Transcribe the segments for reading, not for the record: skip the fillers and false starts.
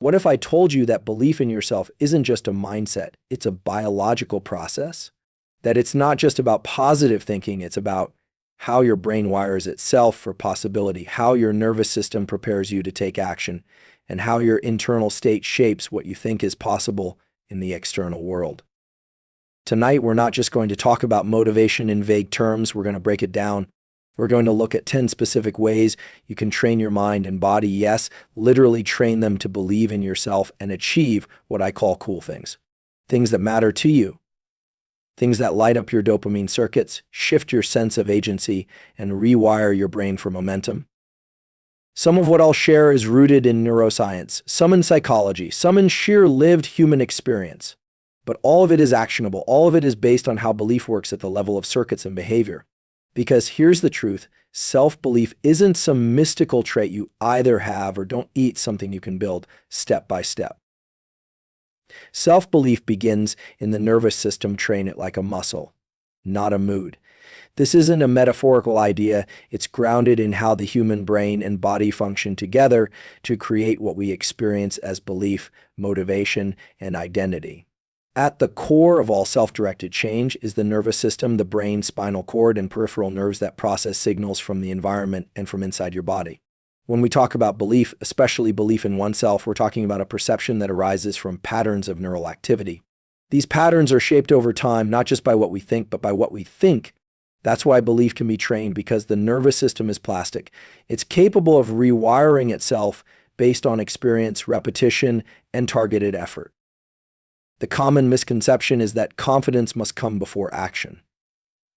What if I told you that belief in yourself isn't just a mindset, it's a biological process? That it's not just about positive thinking, it's about how your brain wires itself for possibility, how your nervous system prepares you to take action, and how your internal state shapes what you think is possible in the external world. Tonight, we're not just going to talk about motivation in vague terms, we're going to break it down. We're going to look at 10 specific ways you can train your mind and body, yes, literally train them to believe in yourself and achieve what I call cool things. Things that matter to you. Things that light up your dopamine circuits, shift your sense of agency, and rewire your brain for momentum. Some of what I'll share is rooted in neuroscience, some in psychology, some in sheer lived human experience. But all of it is actionable. All of it is based on how belief works at the level of circuits and behavior. Because here's the truth, self-belief isn't some mystical trait you either have or don't. It's something you can build step by step. Self-belief begins in the nervous system. Train it like a muscle, not a mood. This isn't a metaphorical idea, it's grounded in how the human brain and body function together to create what we experience as belief, motivation, and identity. At the core of all self-directed change is the nervous system, the brain, spinal cord, and peripheral nerves that process signals from the environment and from inside your body. When we talk about belief, especially belief in oneself, we're talking about a perception that arises from patterns of neural activity. These patterns are shaped over time, not just by what we think, but by what we think. That's why belief can be trained, because the nervous system is plastic. It's capable of rewiring itself based on experience, repetition, and targeted effort. The common misconception is that confidence must come before action.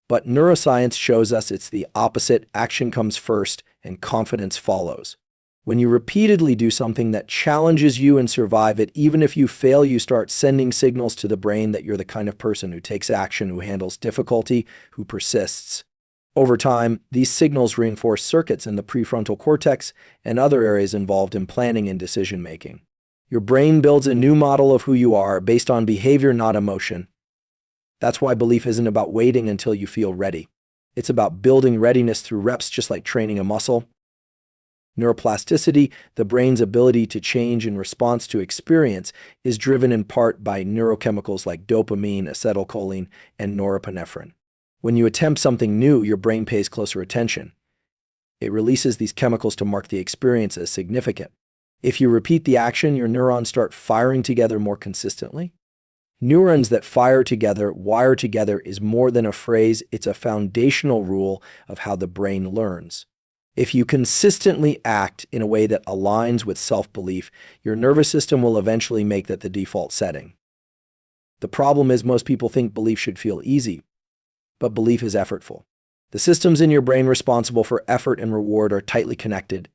But neuroscience shows us it's the opposite. Action comes first and confidence follows. When you repeatedly do something that challenges you and survive it, even if you fail, you start sending signals to the brain that you're the kind of person who takes action, who handles difficulty, who persists. Over time, these signals reinforce circuits in the prefrontal cortex and other areas involved in planning and decision-making. Your brain builds a new model of who you are based on behavior, not emotion. That's why belief isn't about waiting until you feel ready. It's about building readiness through reps, just like training a muscle. Neuroplasticity, the brain's ability to change in response to experience, is driven in part by neurochemicals like dopamine, acetylcholine, and norepinephrine. When you attempt something new, your brain pays closer attention. It releases these chemicals to mark the experience as significant. If you repeat the action, your neurons start firing together more consistently. Neurons that fire together, wire together is more than a phrase, it's a foundational rule of how the brain learns. If you consistently act in a way that aligns with self-belief, your nervous system will eventually make that the default setting. The problem is most people think belief should feel easy, but belief is effortful. The systems in your brain responsible for effort and reward are tightly connected.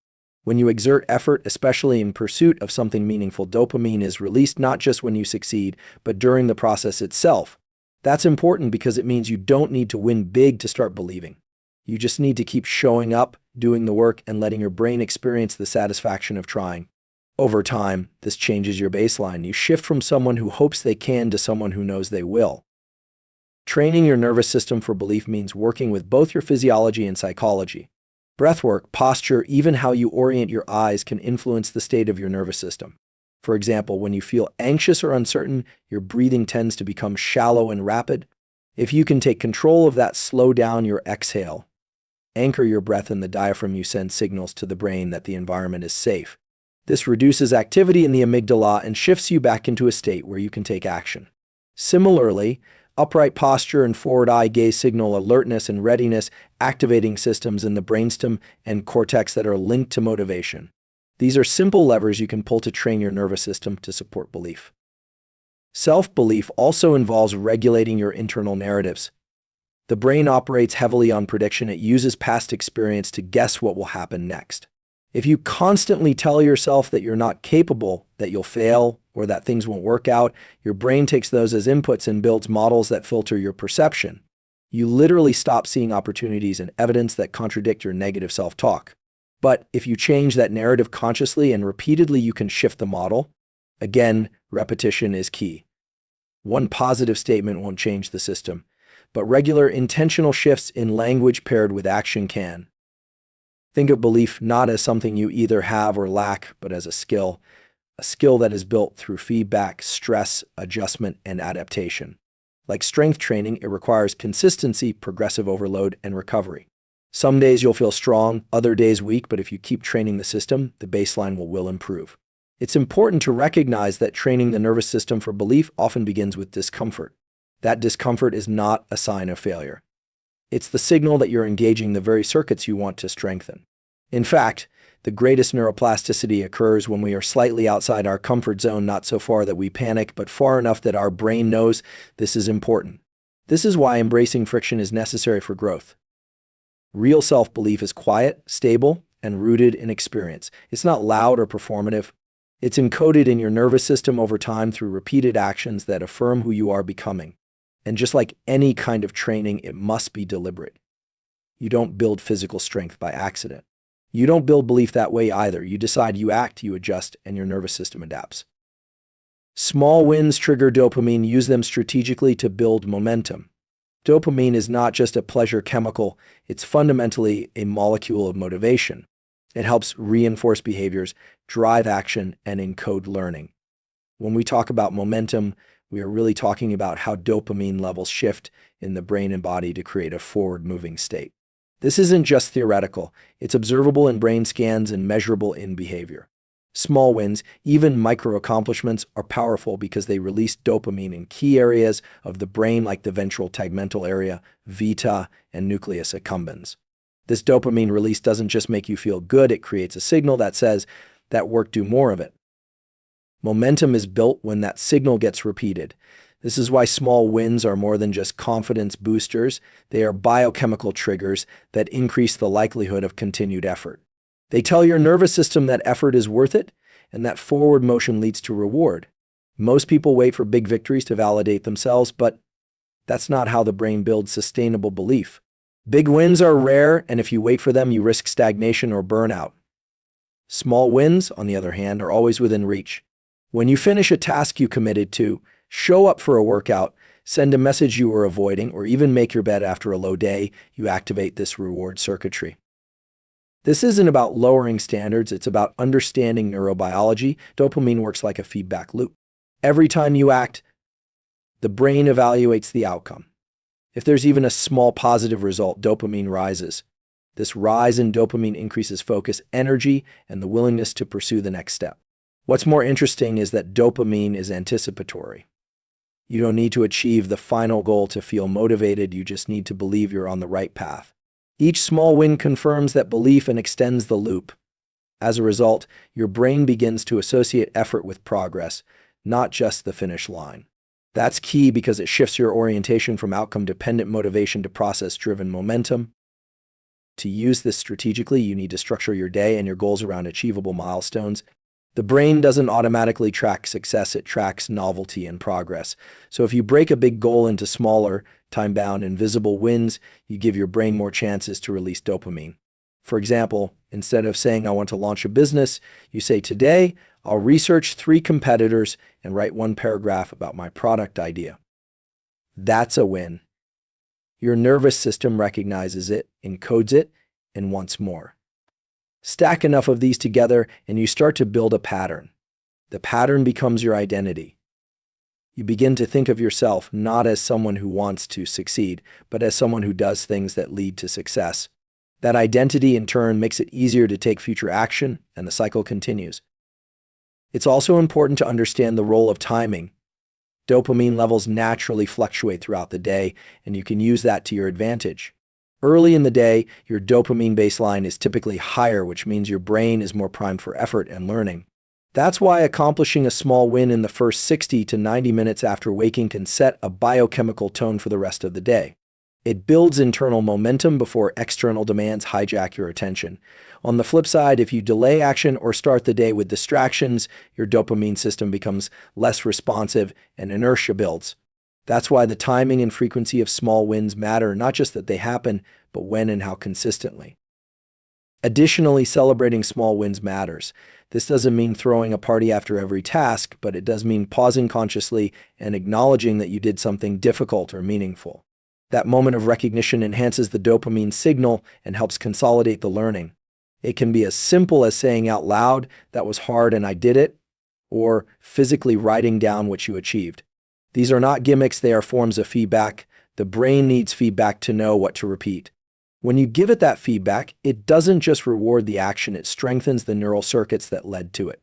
When you exert effort, especially in pursuit of something meaningful, dopamine is released not just when you succeed, but during the process itself. That's important because it means you don't need to win big to start believing. You just need to keep showing up, doing the work, and letting your brain experience the satisfaction of trying. Over time, this changes your baseline. You shift from someone who hopes they can to someone who knows they will. Training your nervous system for belief means working with both your physiology and psychology. Breathwork, posture, even how you orient your eyes can influence the state of your nervous system. For example, when you feel anxious or uncertain, your breathing tends to become shallow and rapid. If you can take control of that, slow down your exhale. Anchor your breath in the diaphragm, you send signals to the brain that the environment is safe. This reduces activity in the amygdala and shifts you back into a state where you can take action. Similarly, upright posture and forward eye gaze signal alertness and readiness, activating systems in the brainstem and cortex that are linked to motivation. These are simple levers you can pull to train your nervous system to support belief. Self-belief also involves regulating your internal narratives. The brain operates heavily on prediction. It uses past experience to guess what will happen next. If you constantly tell yourself that you're not capable, that you'll fail, or that things won't work out, your brain takes those as inputs and builds models that filter your perception. You literally stop seeing opportunities and evidence that contradict your negative self-talk. But if you change that narrative consciously and repeatedly, you can shift the model. Again, repetition is key. One positive statement won't change the system, but regular intentional shifts in language paired with action can. Think of belief not as something you either have or lack, but as a skill, a skill that is built through feedback, stress, adjustment, and adaptation. Like strength training, it requires consistency, progressive overload, and recovery. Some days you'll feel strong, other days weak, but if you keep training the system, the baseline will improve. It's important to recognize that training the nervous system for belief often begins with discomfort. That discomfort is not a sign of failure. It's the signal that you're engaging the very circuits you want to strengthen. In fact, the greatest neuroplasticity occurs when we are slightly outside our comfort zone, not so far that we panic, but far enough that our brain knows this is important. This is why embracing friction is necessary for growth. Real self-belief is quiet, stable, and rooted in experience. It's not loud or performative. It's encoded in your nervous system over time through repeated actions that affirm who you are becoming. And just like any kind of training, it must be deliberate. You don't build physical strength by accident. You don't build belief that way either. You decide, you act, you adjust, and your nervous system adapts. Small wins trigger dopamine. Use them strategically to build momentum. Dopamine is not just a pleasure chemical, it's fundamentally a molecule of motivation. It helps reinforce behaviors, drive action, and encode learning. When we talk about momentum, we are really talking about how dopamine levels shift in the brain and body to create a forward-moving state. This isn't just theoretical, it's observable in brain scans and measurable in behavior. Small wins, even micro-accomplishments, are powerful because they release dopamine in key areas of the brain like the ventral tegmental area, vita, and nucleus accumbens. This dopamine release doesn't just make you feel good, it creates a signal that says, "That worked, do more of it." Momentum is built when that signal gets repeated. This is why small wins are more than just confidence boosters. They are biochemical triggers that increase the likelihood of continued effort. They tell your nervous system that effort is worth it, and that forward motion leads to reward. Most people wait for big victories to validate themselves, but that's not how the brain builds sustainable belief. Big wins are rare, and if you wait for them, you risk stagnation or burnout. Small wins, on the other hand, are always within reach. When you finish a task you committed to, show up for a workout, send a message you were avoiding, or even make your bed after a low day, you activate this reward circuitry. This isn't about lowering standards, it's about understanding neurobiology. Dopamine works like a feedback loop. Every time you act, the brain evaluates the outcome. If there's even a small positive result, dopamine rises. This rise in dopamine increases focus, energy, and the willingness to pursue the next step. What's more interesting is that dopamine is anticipatory. You don't need to achieve the final goal to feel motivated, you just need to believe you're on the right path. Each small win confirms that belief and extends the loop. As a result, your brain begins to associate effort with progress, not just the finish line. That's key because it shifts your orientation from outcome-dependent motivation to process-driven momentum. To use this strategically, you need to structure your day and your goals around achievable milestones. The brain doesn't automatically track success, it tracks novelty and progress. So if you break a big goal into smaller, time-bound, invisible wins, you give your brain more chances to release dopamine. For example, instead of saying, "I want to launch a business," you say, "Today, I'll research 3 competitors and write 1 paragraph about my product idea." That's a win. Your nervous system recognizes it, encodes it, and wants more. Stack enough of these together and you start to build a pattern. The pattern becomes your identity. You begin to think of yourself not as someone who wants to succeed, but as someone who does things that lead to success. That identity, in turn, makes it easier to take future action, and the cycle continues. It's also important to understand the role of timing. Dopamine levels naturally fluctuate throughout the day, and you can use that to your advantage. Early in the day, your dopamine baseline is typically higher, which means your brain is more primed for effort and learning. That's why accomplishing a small win in the first 60 to 90 minutes after waking can set a biochemical tone for the rest of the day. It builds internal momentum before external demands hijack your attention. On the flip side, if you delay action or start the day with distractions, your dopamine system becomes less responsive and inertia builds. That's why the timing and frequency of small wins matter, not just that they happen, but when and how consistently. Additionally, celebrating small wins matters. This doesn't mean throwing a party after every task, but it does mean pausing consciously and acknowledging that you did something difficult or meaningful. That moment of recognition enhances the dopamine signal and helps consolidate the learning. It can be as simple as saying out loud, "That was hard and I did it," or physically writing down what you achieved. These are not gimmicks, they are forms of feedback. The brain needs feedback to know what to repeat. When you give it that feedback, it doesn't just reward the action, it strengthens the neural circuits that led to it.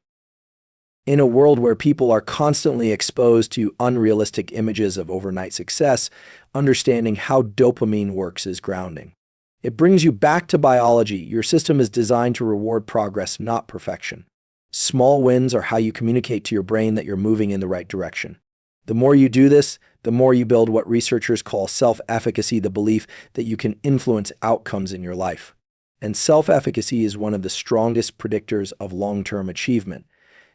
In a world where people are constantly exposed to unrealistic images of overnight success, understanding how dopamine works is grounding. It brings you back to biology. Your system is designed to reward progress, not perfection. Small wins are how you communicate to your brain that you're moving in the right direction. The more you do this, the more you build what researchers call self-efficacy, the belief that you can influence outcomes in your life. And self-efficacy is one of the strongest predictors of long-term achievement.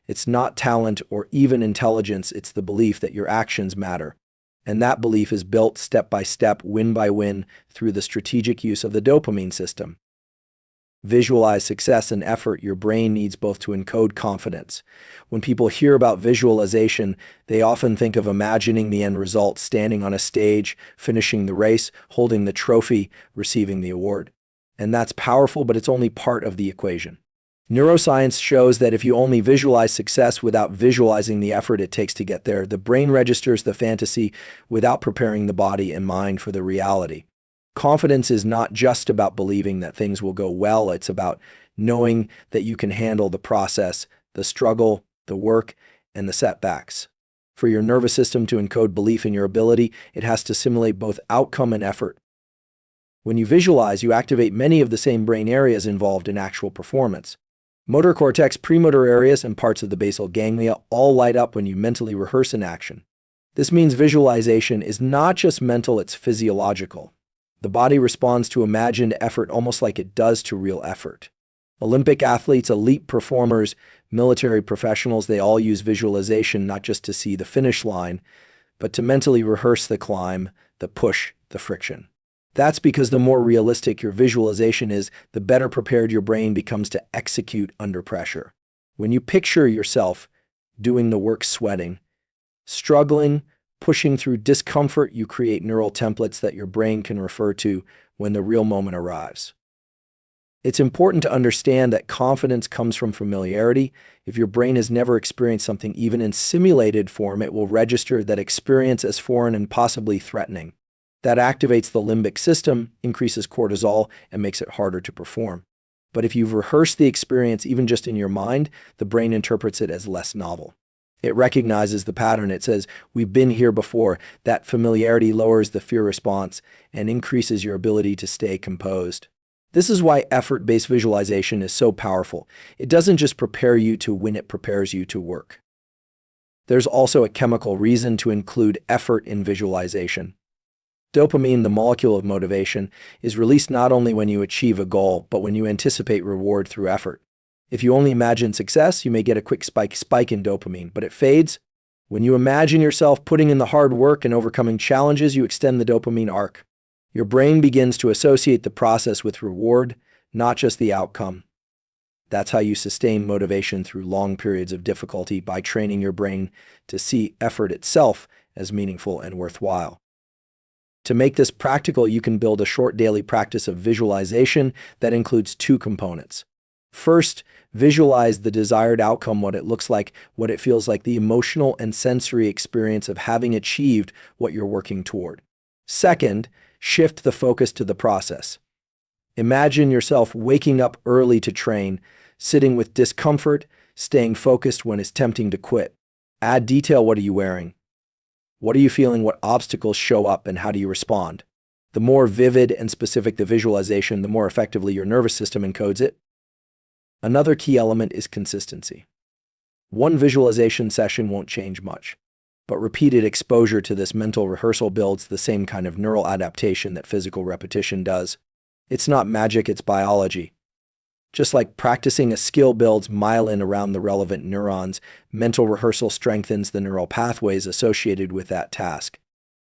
It's not talent or even intelligence, it's the belief that your actions matter. And that belief is built step by step, win by win, through the strategic use of the dopamine system. Visualize success and effort. Your brain needs both to encode confidence. When people hear about visualization, they often think of imagining the end result, standing on a stage, finishing the race, holding the trophy, receiving the award. And that's powerful, but it's only part of the equation. Neuroscience shows that if you only visualize success without visualizing the effort it takes to get there, the brain registers the fantasy without preparing the body and mind for the reality. Confidence is not just about believing that things will go well, it's about knowing that you can handle the process, the struggle, the work, and the setbacks. For your nervous system to encode belief in your ability, it has to simulate both outcome and effort. When you visualize, you activate many of the same brain areas involved in actual performance. Motor cortex, premotor areas, and parts of the basal ganglia all light up when you mentally rehearse an action. This means visualization is not just mental, it's physiological. The body responds to imagined effort almost like it does to real effort. Olympic athletes, elite performers, military professionals, they all use visualization not just to see the finish line, but to mentally rehearse the climb, the push, the friction. That's because the more realistic your visualization is, the better prepared your brain becomes to execute under pressure. When you picture yourself doing the work, sweating, struggling, pushing through discomfort, you create neural templates that your brain can refer to when the real moment arrives. It's important to understand that confidence comes from familiarity. If your brain has never experienced something, even in simulated form, it will register that experience as foreign and possibly threatening. That activates the limbic system, increases cortisol, and makes it harder to perform. But if you've rehearsed the experience even just in your mind, the brain interprets it as less novel. It recognizes the pattern. It says, we've been here before. That familiarity lowers the fear response and increases your ability to stay composed. This is why effort-based visualization is so powerful. It doesn't just prepare you to win, it prepares you to work. There's also a chemical reason to include effort in visualization. Dopamine, the molecule of motivation, is released not only when you achieve a goal, but when you anticipate reward through effort. If you only imagine success, you may get a quick spike in dopamine, but it fades. When you imagine yourself putting in the hard work and overcoming challenges, you extend the dopamine arc. Your brain begins to associate the process with reward, not just the outcome. That's how you sustain motivation through long periods of difficulty, by training your brain to see effort itself as meaningful and worthwhile. To make this practical, you can build a short daily practice of visualization that includes two components. First, visualize the desired outcome, what it looks like, what it feels like, the emotional and sensory experience of having achieved what you're working toward. Second, shift the focus to the process. Imagine yourself waking up early to train, sitting with discomfort, staying focused when it's tempting to quit. Add detail. What are you wearing? What are you feeling? What obstacles show up and how do you respond? The more vivid and specific the visualization, the more effectively your nervous system encodes it. Another key element is consistency. One visualization session won't change much, but repeated exposure to this mental rehearsal builds the same kind of neural adaptation that physical repetition does. It's not magic, it's biology. Just like practicing a skill builds myelin around the relevant neurons, mental rehearsal strengthens the neural pathways associated with that task.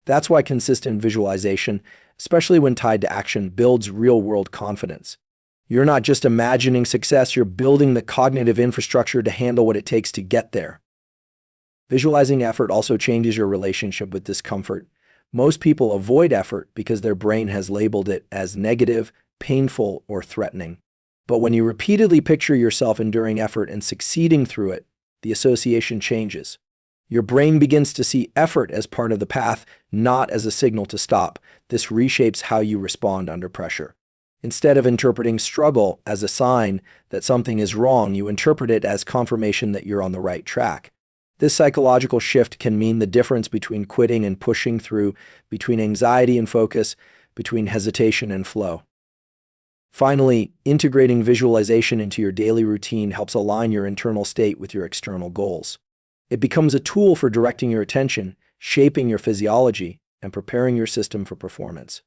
That's why consistent visualization, especially when tied to action, builds real-world confidence. You're not just imagining success, you're building the cognitive infrastructure to handle what it takes to get there. Visualizing effort also changes your relationship with discomfort. Most people avoid effort because their brain has labeled it as negative, painful, or threatening. But when you repeatedly picture yourself enduring effort and succeeding through it, the association changes. Your brain begins to see effort as part of the path, not as a signal to stop. This reshapes how you respond under pressure. Instead of interpreting struggle as a sign that something is wrong, you interpret it as confirmation that you're on the right track. This psychological shift can mean the difference between quitting and pushing through, between anxiety and focus, between hesitation and flow. Finally, integrating visualization into your daily routine helps align your internal state with your external goals. It becomes a tool for directing your attention, shaping your physiology, and preparing your system for performance.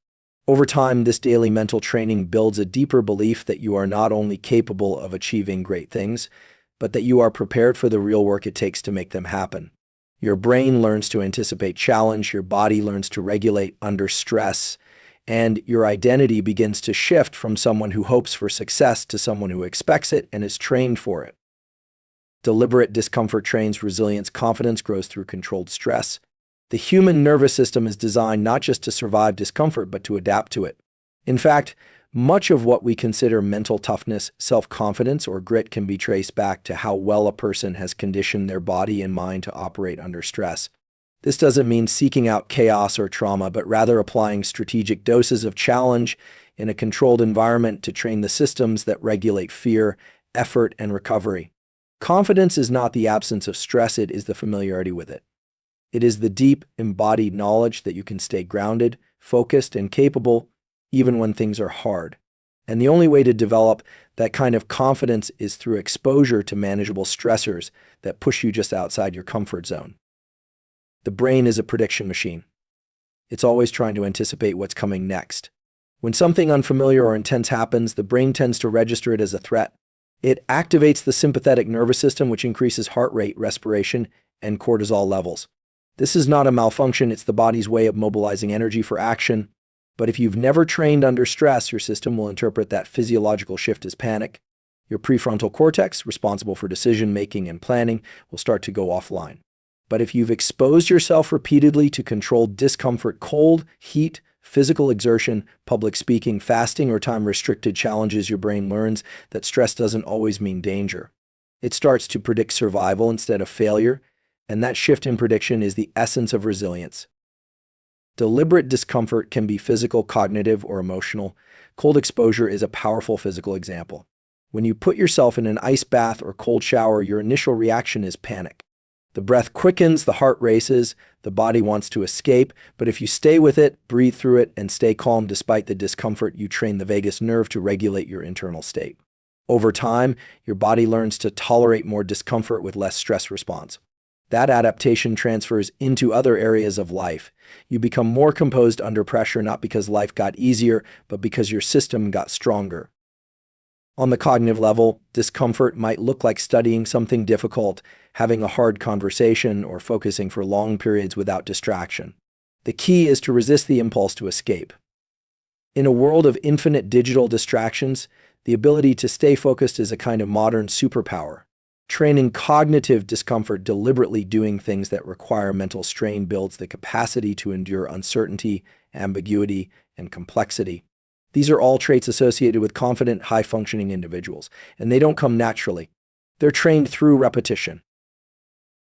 Over time, this daily mental training builds a deeper belief that you are not only capable of achieving great things, but that you are prepared for the real work it takes to make them happen. Your brain learns to anticipate challenge, your body learns to regulate under stress, and your identity begins to shift from someone who hopes for success to someone who expects it and is trained for it. Deliberate discomfort trains resilience. Confidence grows through controlled stress. The human nervous system is designed not just to survive discomfort, but to adapt to it. In fact, much of what we consider mental toughness, self-confidence, or grit can be traced back to how well a person has conditioned their body and mind to operate under stress. This doesn't mean seeking out chaos or trauma, but rather applying strategic doses of challenge in a controlled environment to train the systems that regulate fear, effort, and recovery. Confidence is not the absence of stress, it is the familiarity with it. It is the deep, embodied knowledge that you can stay grounded, focused, and capable even when things are hard. And the only way to develop that kind of confidence is through exposure to manageable stressors that push you just outside your comfort zone. The brain is a prediction machine. It's always trying to anticipate what's coming next. When something unfamiliar or intense happens, the brain tends to register it as a threat. It activates the sympathetic nervous system, which increases heart rate, respiration, and cortisol levels. This is not a malfunction, it's the body's way of mobilizing energy for action. But if you've never trained under stress, your system will interpret that physiological shift as panic. Your prefrontal cortex, responsible for decision-making and planning, will start to go offline. But if you've exposed yourself repeatedly to controlled discomfort, cold, heat, physical exertion, public speaking, fasting, or time-restricted challenges, your brain learns that stress doesn't always mean danger. It starts to predict survival instead of failure, and that shift in prediction is the essence of resilience. Deliberate discomfort can be physical, cognitive, or emotional. Cold exposure is a powerful physical example. When you put yourself in an ice bath or cold shower, your initial reaction is panic. The breath quickens, the heart races, the body wants to escape, but if you stay with it, breathe through it, and stay calm despite the discomfort, you train the vagus nerve to regulate your internal state. Over time, your body learns to tolerate more discomfort with less stress response. That adaptation transfers into other areas of life. You become more composed under pressure, not because life got easier, but because your system got stronger. On the cognitive level, discomfort might look like studying something difficult, having a hard conversation, or focusing for long periods without distraction. The key is to resist the impulse to escape. In a world of infinite digital distractions, the ability to stay focused is a kind of modern superpower. Training cognitive discomfort, deliberately doing things that require mental strain, builds the capacity to endure uncertainty, ambiguity, and complexity. These are all traits associated with confident, high-functioning individuals, and they don't come naturally. They're trained through repetition.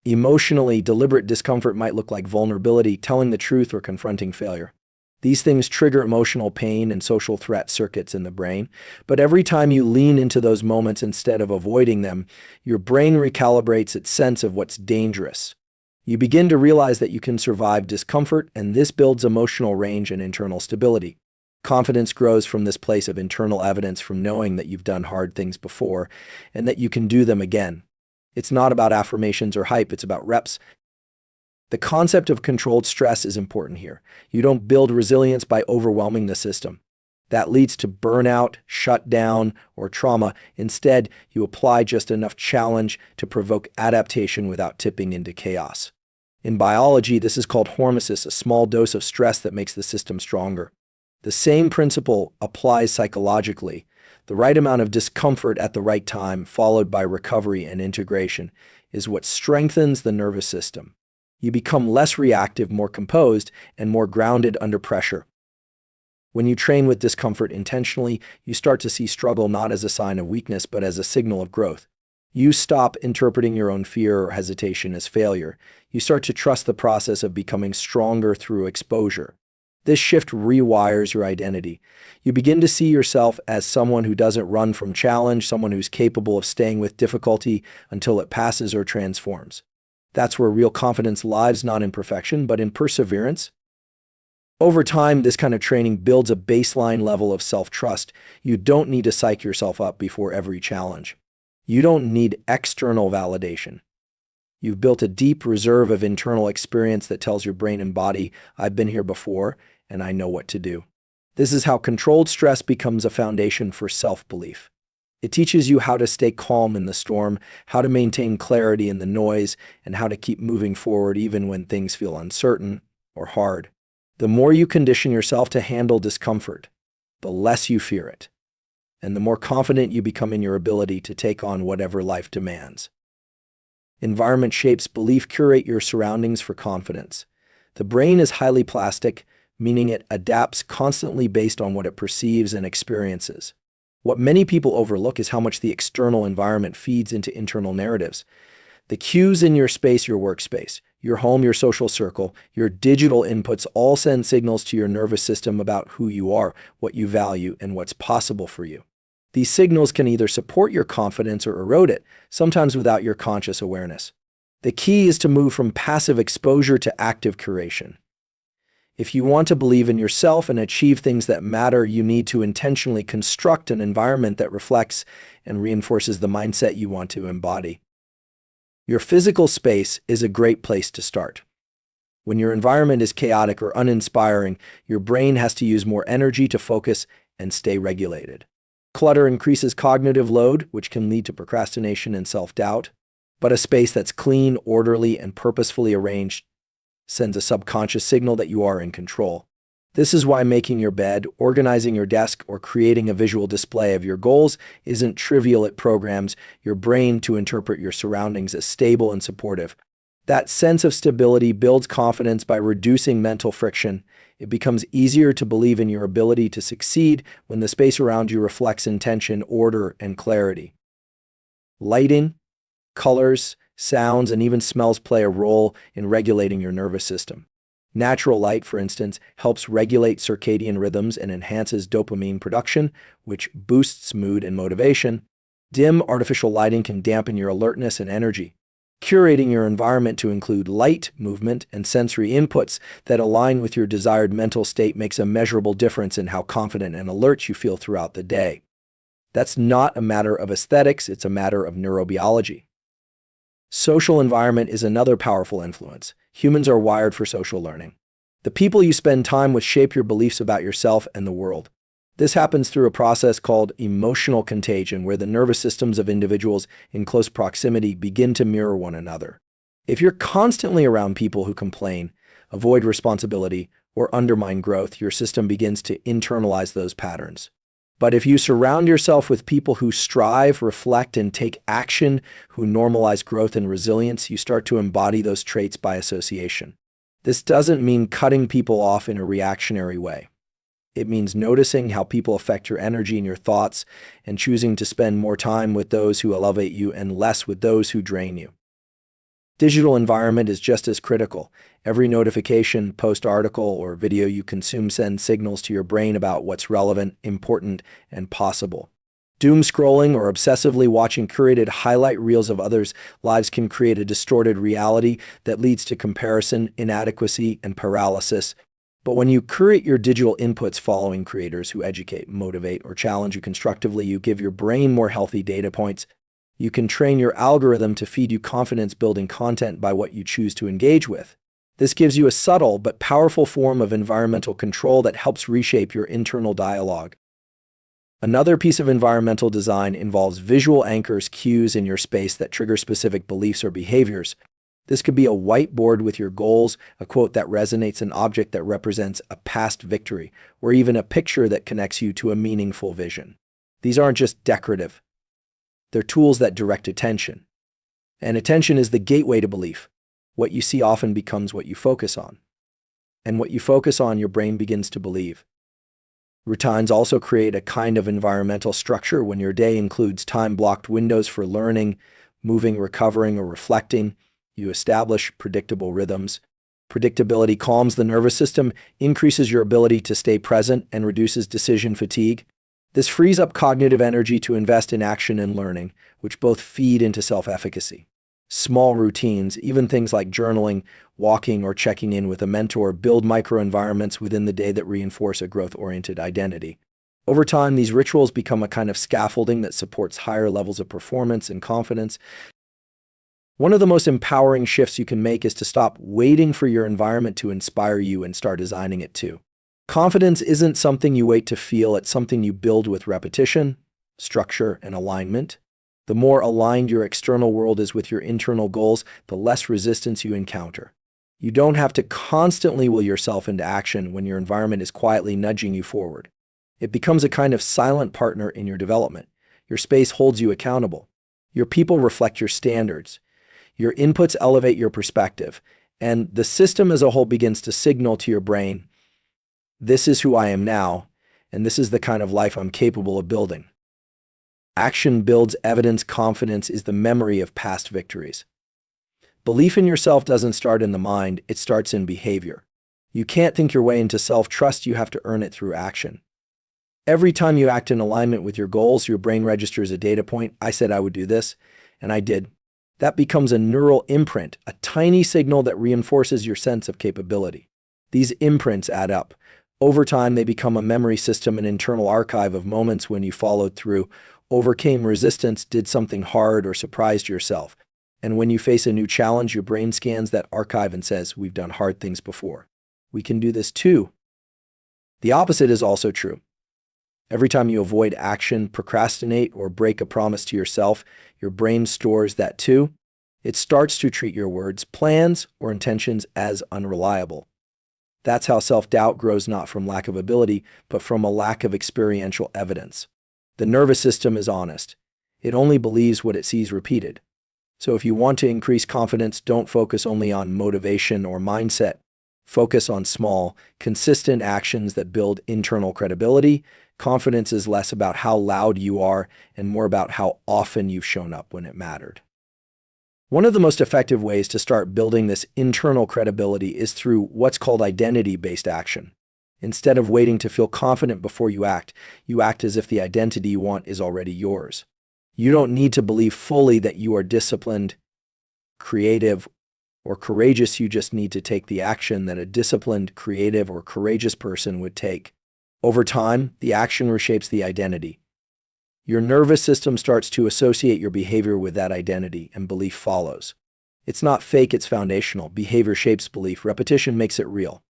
Emotionally, deliberate discomfort might look like vulnerability, telling the truth, or confronting failure. These things trigger emotional pain and social threat circuits in the brain, but every time you lean into those moments instead of avoiding them, your brain recalibrates its sense of what's dangerous. You begin to realize that you can survive discomfort, and this builds emotional range and internal stability. Confidence grows from this place of internal evidence, from knowing that you've done hard things before and that you can do them again. It's not about affirmations or hype, it's about reps. The concept of controlled stress is important here. You don't build resilience by overwhelming the system. That leads to burnout, shutdown, or trauma. Instead, you apply just enough challenge to provoke adaptation without tipping into chaos. In biology, this is called hormesis, a small dose of stress that makes the system stronger. The same principle applies psychologically. The right amount of discomfort at the right time, followed by recovery and integration, is what strengthens the nervous system. You become less reactive, more composed, and more grounded under pressure. When you train with discomfort intentionally, you start to see struggle not as a sign of weakness, but as a signal of growth. You stop interpreting your own fear or hesitation as failure. You start to trust the process of becoming stronger through exposure. This shift rewires your identity. You begin to see yourself as someone who doesn't run from challenge, someone who's capable of staying with difficulty until it passes or transforms. That's where real confidence lies, not in perfection, but in perseverance. Over time, this kind of training builds a baseline level of self-trust. You don't need to psych yourself up before every challenge. You don't need external validation. You've built a deep reserve of internal experience that tells your brain and body, I've been here before, and I know what to do. This is how controlled stress becomes a foundation for self-belief. It teaches you how to stay calm in the storm, how to maintain clarity in the noise, and how to keep moving forward even when things feel uncertain or hard. The more you condition yourself to handle discomfort, the less you fear it, and the more confident you become in your ability to take on whatever life demands. Environment shapes belief. Curate your surroundings for confidence. The brain is highly plastic, meaning it adapts constantly based on what it perceives and experiences. What many people overlook is how much the external environment feeds into internal narratives. The cues in your space, your workspace, your home, your social circle, your digital inputs all send signals to your nervous system about who you are, what you value, and what's possible for you. These signals can either support your confidence or erode it, sometimes without your conscious awareness. The key is to move from passive exposure to active curation. If you want to believe in yourself and achieve things that matter, you need to intentionally construct an environment that reflects and reinforces the mindset you want to embody. Your physical space is a great place to start. When your environment is chaotic or uninspiring, your brain has to use more energy to focus and stay regulated. Clutter increases cognitive load, which can lead to procrastination and self-doubt. But a space that's clean, orderly, and purposefully arranged sends a subconscious signal that you are in control. This is why making your bed, organizing your desk, or creating a visual display of your goals isn't trivial. It programs your brain to interpret your surroundings as stable and supportive. That sense of stability builds confidence by reducing mental friction. It becomes easier to believe in your ability to succeed when the space around you reflects intention, order, and clarity. Lighting, colors, sounds, and even smells play a role in regulating your nervous system. Natural light, for instance, helps regulate circadian rhythms and enhances dopamine production, which boosts mood and motivation. Dim artificial lighting can dampen your alertness and energy. Curating your environment to include light, movement, and sensory inputs that align with your desired mental state makes a measurable difference in how confident and alert you feel throughout the day. That's not a matter of aesthetics, it's a matter of neurobiology. Social environment is another powerful influence. Humans are wired for social learning. The people you spend time with shape your beliefs about yourself and the world. This happens through a process called emotional contagion, where the nervous systems of individuals in close proximity begin to mirror one another. If you're constantly around people who complain, avoid responsibility, or undermine growth, your system begins to internalize those patterns. But if you surround yourself with people who strive, reflect, and take action, who normalize growth and resilience, you start to embody those traits by association. This doesn't mean cutting people off in a reactionary way. It means noticing how people affect your energy and your thoughts and choosing to spend more time with those who elevate you and less with those who drain you. Digital environment is just as critical. Every notification, post, article, or video you consume sends signals to your brain about what's relevant, important, and possible. Doom scrolling or obsessively watching curated highlight reels of others' lives can create a distorted reality that leads to comparison, inadequacy, and paralysis. But when you curate your digital inputs following creators who educate, motivate, or challenge you constructively, you give your brain more healthy data points. You can train your algorithm to feed you confidence-building content by what you choose to engage with. This gives you a subtle but powerful form of environmental control that helps reshape your internal dialogue. Another piece of environmental design involves visual anchors, cues in your space that trigger specific beliefs or behaviors. This could be a whiteboard with your goals, a quote that resonates, an object that represents a past victory, or even a picture that connects you to a meaningful vision. These aren't just decorative. They're tools that direct attention. And attention is the gateway to belief. What you see often becomes what you focus on. And what you focus on, your brain begins to believe. Routines also create a kind of environmental structure. When your day includes time-blocked windows for learning, moving, recovering, or reflecting. You establish predictable rhythms. Predictability calms the nervous system, increases your ability to stay present, and reduces decision fatigue. This frees up cognitive energy to invest in action and learning, which both feed into self-efficacy. Small routines, even things like journaling, walking, or checking in with a mentor, build microenvironments within the day that reinforce a growth-oriented identity. Over time, these rituals become a kind of scaffolding that supports higher levels of performance and confidence. One of the most empowering shifts you can make is to stop waiting for your environment to inspire you and start designing it too. Confidence isn't something you wait to feel, it's something you build with repetition, structure, and alignment. The more aligned your external world is with your internal goals, the less resistance you encounter. You don't have to constantly will yourself into action when your environment is quietly nudging you forward. It becomes a kind of silent partner in your development. Your space holds you accountable. Your people reflect your standards. Your inputs elevate your perspective. And the system as a whole begins to signal to your brain, this is who I am now, and this is the kind of life I'm capable of building. Action builds evidence. Confidence is the memory of past victories. Belief in yourself doesn't start in the mind, it starts in behavior. You can't think your way into self-trust, you have to earn it through action. Every time you act in alignment with your goals, your brain registers a data point. I said I would do this, and I did. That becomes a neural imprint, a tiny signal that reinforces your sense of capability. These imprints add up. Over time, they become a memory system, an internal archive of moments when you followed through, overcame resistance, did something hard, or surprised yourself. And when you face a new challenge, your brain scans that archive and says, we've done hard things before. We can do this too. The opposite is also true. Every time you avoid action, procrastinate, or break a promise to yourself, your brain stores that too. It starts to treat your words, plans, or intentions as unreliable. That's how self-doubt grows, not from lack of ability, but from a lack of experiential evidence. The nervous system is honest. It only believes what it sees repeated. So if you want to increase confidence, don't focus only on motivation or mindset. Focus on small, consistent actions that build internal credibility. Confidence is less about how loud you are and more about how often you've shown up when it mattered. One of the most effective ways to start building this internal credibility is through what's called identity-based action. Instead of waiting to feel confident before you act as if the identity you want is already yours. You don't need to believe fully that you are disciplined, creative, or courageous. You just need to take the action that a disciplined, creative, or courageous person would take. Over time, the action reshapes the identity. Your nervous system starts to associate your behavior with that identity, and belief follows. It's not fake, it's foundational. Behavior shapes belief. Repetition makes it real.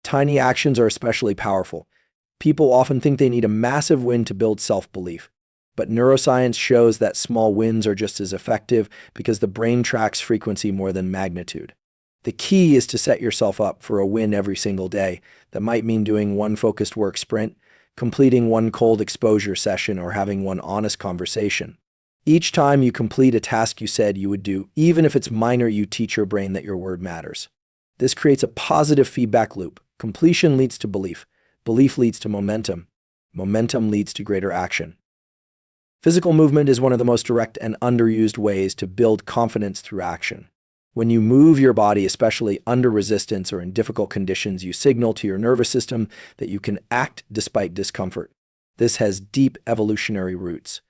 Tiny actions are especially powerful. People often think they need a massive win to build self-belief. But neuroscience shows that small wins are just as effective because the brain tracks frequency more than magnitude. The key is to set yourself up for a win every single day. That might mean doing one focused work sprint, completing one cold exposure session, or having one honest conversation. Each time you complete a task you said you would do, even if it's minor, you teach your brain that your word matters. This creates a positive feedback loop. Completion leads to belief. Belief leads to momentum. Momentum leads to greater action. Physical movement is one of the most direct and underused ways to build confidence through action. When you move your body, especially under resistance or in difficult conditions, you signal to your nervous system that you can act despite discomfort. This has deep evolutionary roots.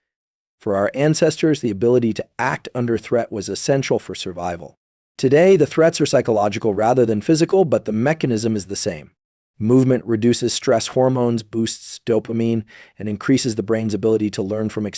For our ancestors, the ability to act under threat was essential for survival. Today, the threats are psychological rather than physical, but the mechanism is the same. Movement reduces stress hormones, boosts dopamine, and increases the brain's ability to learn from experience.